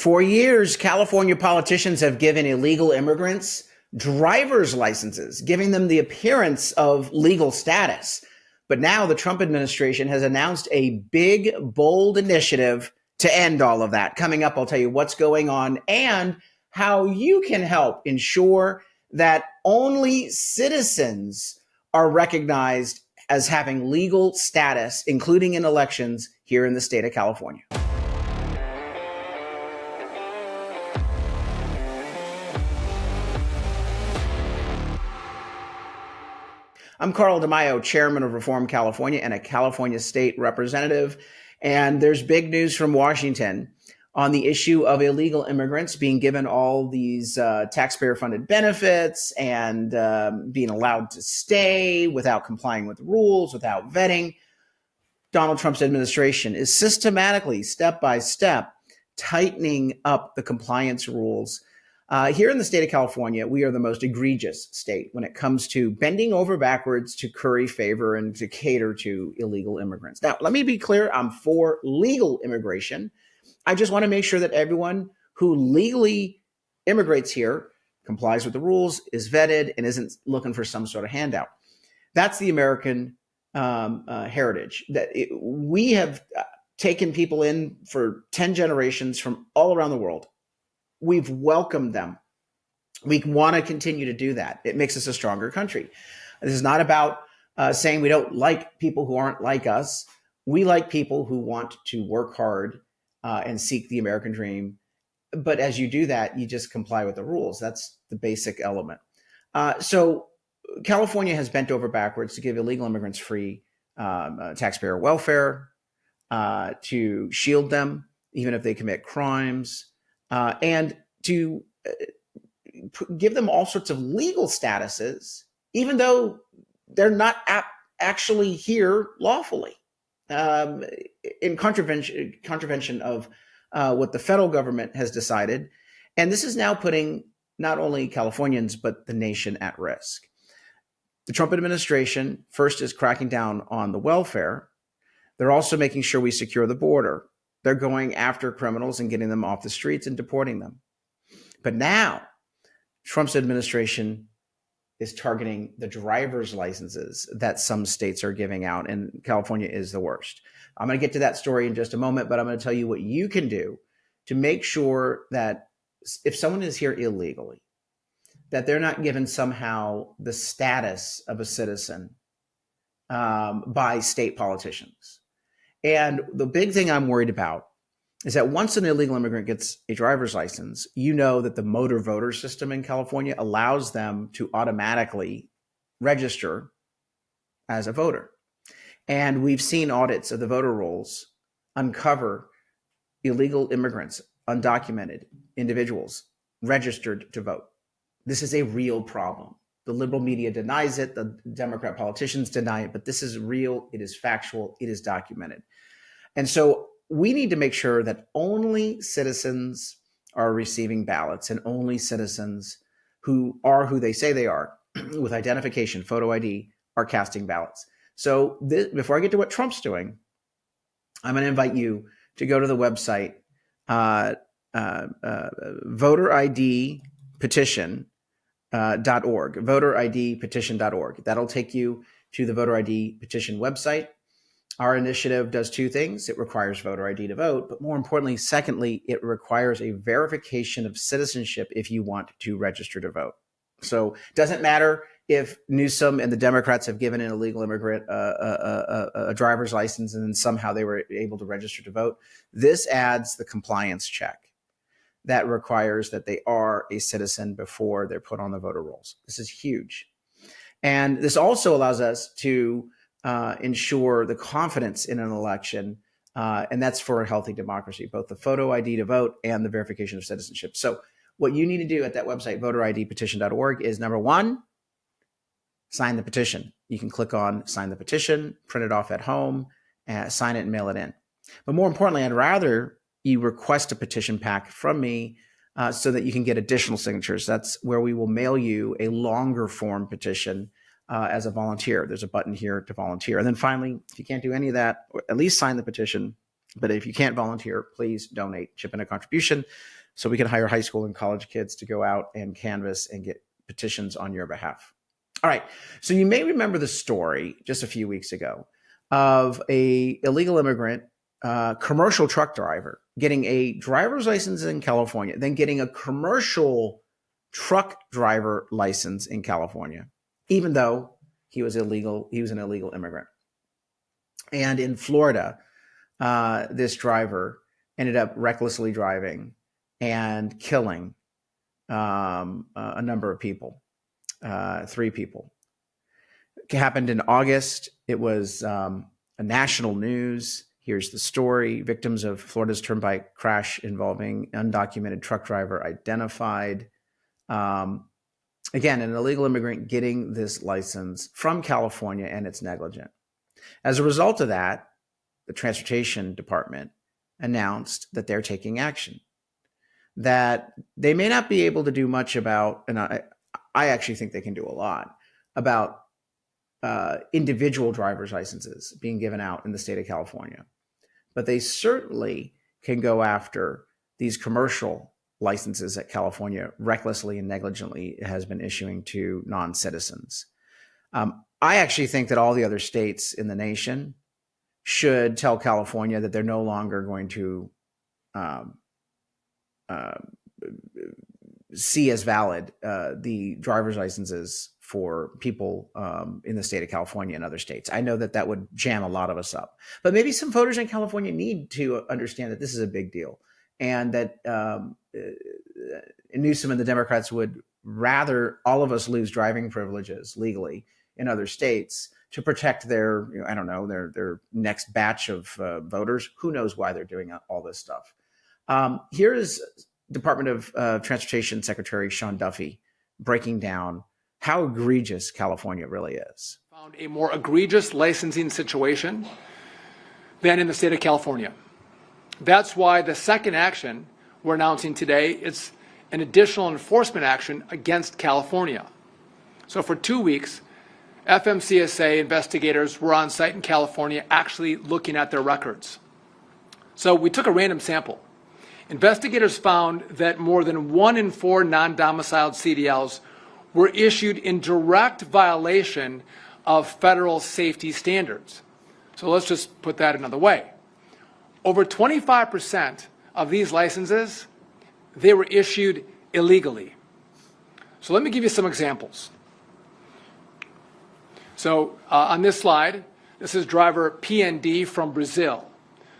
For years, California politicians have given illegal immigrants driver's licenses, giving them the appearance of legal status. But now the Trump administration has announced a big, bold initiative to end all of that. Coming up, I'll tell you what's going on and how you can help ensure that only citizens are recognized as having legal status, including in elections here in the state of California. I'm Carl DeMaio, chairman of Reform California and a California state representative. And there's big news from Washington on the issue of illegal immigrants being given all these taxpayer-funded benefits and being allowed to stay without complying with rules, without vetting. Donald Trump's administration is systematically, step by step, tightening up the compliance rules. Here in the state of California, we are the most egregious state when it comes to bending over backwards to curry favor and to cater to illegal immigrants. Now, let me be clear. I'm for legal immigration. I just want to make sure that everyone who legally immigrates here complies with the rules, is vetted, and isn't looking for some sort of handout. That's the American heritage. We have taken people in for 10 generations from all around the world. We've welcomed them. We want to continue to do that. It makes us a stronger country. This is not about saying we don't like people who aren't like us. We like people who want to work hard and seek the American dream. But as you do that, you just comply with the rules. That's the basic element. So California has bent over backwards to give illegal immigrants free taxpayer welfare, to shield them, even if they commit crimes, and to give them all sorts of legal statuses, even though they're not actually here lawfully, in contravention of what the federal government has decided. And this is now putting not only Californians, but the nation at risk. The Trump administration first is cracking down on the welfare. They're also making sure we secure the border. They're going after criminals and getting them off the streets and deporting them. But now Trump's administration is targeting the driver's licenses that some states are giving out, and California is the worst. I'm going to get to that story in just a moment, but I'm going to tell you what you can do to make sure that if someone is here illegally, that they're not given somehow the status of a citizen by state politicians. And the big thing I'm worried about is that once an illegal immigrant gets a driver's license, you know that the motor voter system in California allows them to automatically register as a voter. And we've seen audits of the voter rolls uncover illegal immigrants, undocumented individuals registered to vote. This is a real problem. The liberal media denies it. The Democrat politicians deny it, but this is real. It is factual. It is documented. And so we need to make sure that only citizens are receiving ballots and only citizens who are who they say they are with identification, photo ID, are casting ballots. So before I get to what Trump's doing, I'm going to invite you to go to the website, voter ID petition.org, voteridpetition.org. That'll take you to the voter ID petition website. Our initiative does two things. It requires voter ID to vote, but more importantly, secondly, it requires a verification of citizenship if you want to register to vote. So it doesn't matter if Newsom and the Democrats have given an illegal immigrant a driver's license and then somehow they were able to register to vote. This adds the compliance check that requires that they are a citizen before they're put on the voter rolls. This is huge. And this also allows us to ensure the confidence in an election, and that's for a healthy democracy, both the photo ID to vote and the verification of citizenship. So what you need to do at that website, voteridpetition.org, is number one, sign the petition. You can click on sign the petition, print it off at home, sign it and mail it in. But more importantly, I'd rather you request a petition pack from me so that you can get additional signatures. That's where we will mail you a longer form petition as a volunteer. There's a button here to volunteer. And then finally, if you can't do any of that, or at least sign the petition, But if you can't volunteer, please donate, chip in a contribution so we can hire high school and college kids to go out and canvass and get petitions on your behalf. All right. So you may remember the story just a few weeks ago of a illegal immigrant, commercial truck driver, getting a driver's license in California, then getting a commercial truck driver license in California, even though he was illegal. He was an illegal immigrant. And in Florida, this driver ended up recklessly driving and killing a number of people, 3 people. It happened in August. It was a national news. Here's the story. Victims of Florida's turnpike crash involving undocumented truck driver identified. Again, an illegal immigrant getting this license from California, and it's negligent. As a result of that, the Transportation Department announced that they're taking action, that they may not be able to do much about, and I actually think they can do a lot, about individual driver's licenses being given out in the state of California. But they certainly can go after these commercial licenses that California recklessly and negligently has been issuing to non-citizens. I actually think that all the other states in the nation should tell California that they're no longer going to see as valid the driver's licenses for people in the state of California and other states. I know that that would jam a lot of us up, but maybe some voters in California need to understand that this is a big deal, and that Newsom and the Democrats would rather all of us lose driving privileges legally in other states to protect their, I don't know, their next batch of voters. Who knows why they're doing all this stuff? Here is Department of Transportation Secretary Sean Duffy breaking down how egregious California really is. Found a more egregious licensing situation than in the state of California. That's why the second action we're announcing today is an additional enforcement action against California. So for 2 weeks, FMCSA investigators were on site in California actually looking at their records. So we took a random sample. Investigators found that more than 1 in 4 non-domiciled CDLs were issued in direct violation of federal safety standards. So let's just put that another way. Over 25% of these licenses, they were issued illegally. So let me give you some examples. So on this slide, this is driver PND from Brazil.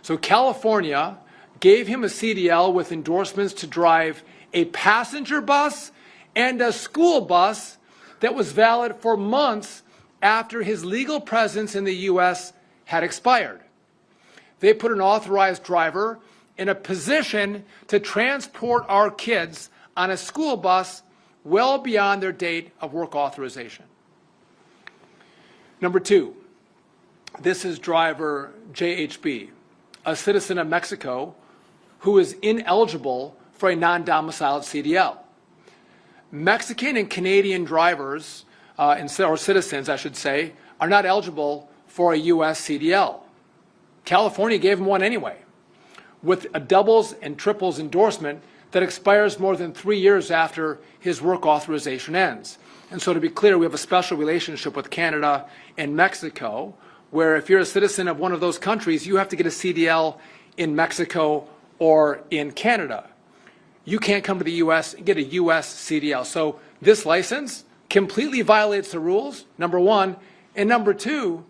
So California gave him a CDL with endorsements to drive a passenger bus and a school bus that was valid for months after his legal presence in the U.S. had expired. They put an authorized driver in a position to transport our kids on a school bus well beyond their date of work authorization. Number 2, this is driver JHB, a citizen of Mexico who is ineligible for a non-domiciled CDL. Mexican and Canadian drivers, or citizens, I should say, are not eligible for a U.S. CDL. California gave him one anyway, with a doubles and triples endorsement that expires more than 3 years after his work authorization ends. And so to be clear, we have a special relationship with Canada and Mexico, where if you're a citizen of one of those countries, you have to get a CDL in Mexico or in Canada. You can't come to the U.S. and get a U.S. CDL. So this license completely violates the rules, number 1, and number 2,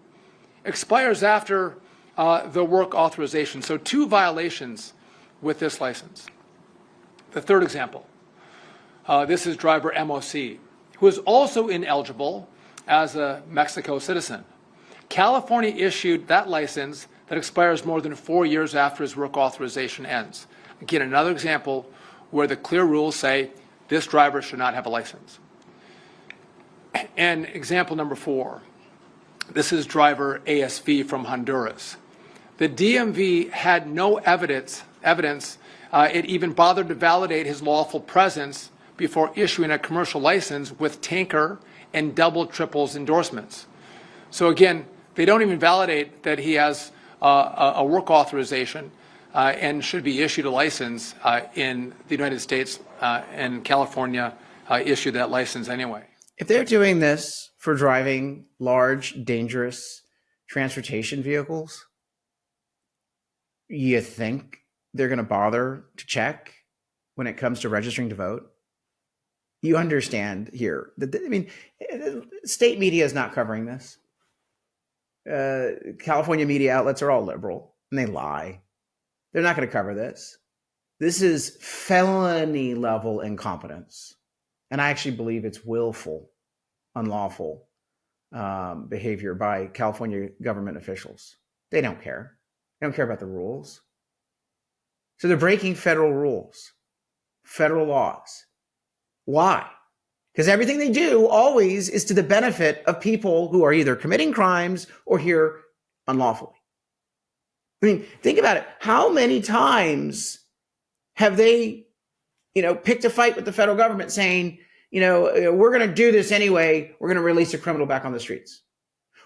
expires after the work authorization. So 2 violations with this license. The third example, this is driver MOC, who is also ineligible as a Mexico citizen. California issued that license that expires more than 4 years after his work authorization ends. Again, another example where the clear rules say this driver should not have a license. And example number 4, this is driver ASV from Honduras. The DMV had no evidence it even bothered to validate his lawful presence before issuing a commercial license with tanker and double triples endorsements. So again, they don't even validate that he has a work authorization and should be issued a license in the United States, and California issued that license anyway. If they're doing this for driving large, dangerous transportation vehicles, you think they're going to bother to check when it comes to registering to vote? You understand here that, I mean, state media is not covering this. California media outlets are all liberal and they lie. They're not going to cover this. This is felony level incompetence. And I actually believe it's willful, unlawful behavior by California government officials. They don't care. They don't care about the rules. So they're breaking federal rules, federal laws. Why? Because everything they do always is to the benefit of people who are either committing crimes or here unlawfully. I mean, think about it. How many times have they, picked a fight with the federal government saying, we're going to do this anyway. We're going to release a criminal back on the streets.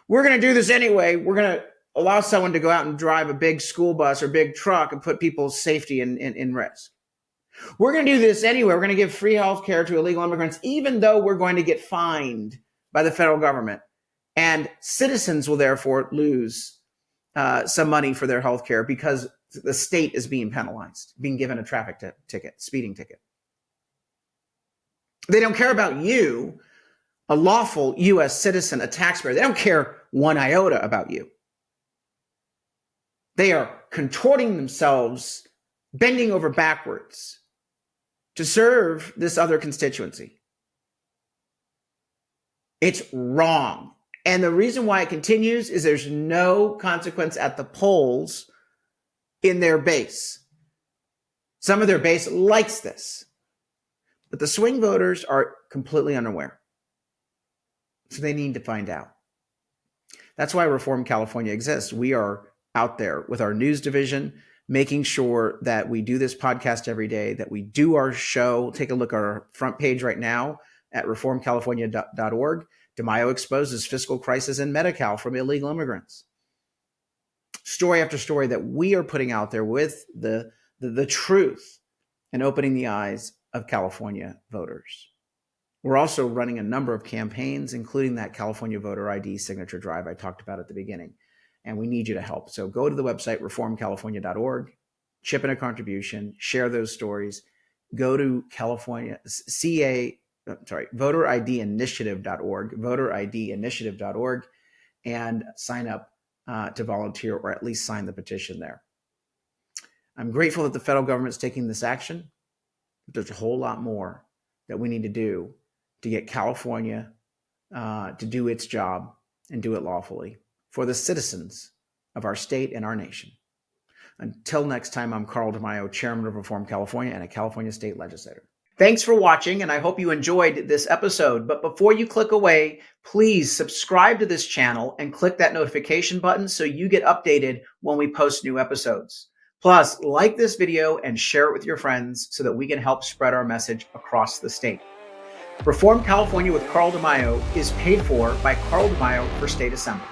We're going to do this anyway. We're going to allow someone to go out and drive a big school bus or big truck and put people's safety in risk. We're going to do this anyway. We're going to give free health care to illegal immigrants, even though we're going to get fined by the federal government. And citizens will therefore lose some money for their health care because the state is being penalized, being given a traffic ticket, speeding ticket. They don't care about you, a lawful U.S. citizen, a taxpayer. They don't care one iota about you. They are contorting themselves, bending over backwards to serve this other constituency. It's wrong. And the reason why it continues is there's no consequence at the polls in their base. Some of their base likes this, but the swing voters are completely unaware. So they need to find out. That's why Reform California exists. We are out there with our news division, making sure that we do this podcast every day, that we do our show. Take a look at our front page right now at reformcalifornia.org. DeMaio exposes fiscal crisis in Medi-Cal from illegal immigrants. Story after story that we are putting out there with the truth and opening the eyes of California voters. We're also running a number of campaigns, including that California voter ID signature drive I talked about at the beginning. And we need you to help. So go to the website, reformcalifornia.org, chip in a contribution, share those stories. Go to voteridinitiative.org, and sign up to volunteer or at least sign the petition there. I'm grateful that the federal government's taking this action, but there's a whole lot more that we need to do to get California to do its job and do it lawfully for the citizens of our state and our nation. Until next time, I'm Carl DeMaio, Chairman of Reform California and a California state legislator. Thanks for watching, and I hope you enjoyed this episode. But before you click away, please subscribe to this channel and click that notification button so you get updated when we post new episodes. Plus, like this video and share it with your friends so that we can help spread our message across the state. Reform California with Carl DeMaio is paid for by Carl DeMaio for State Assembly.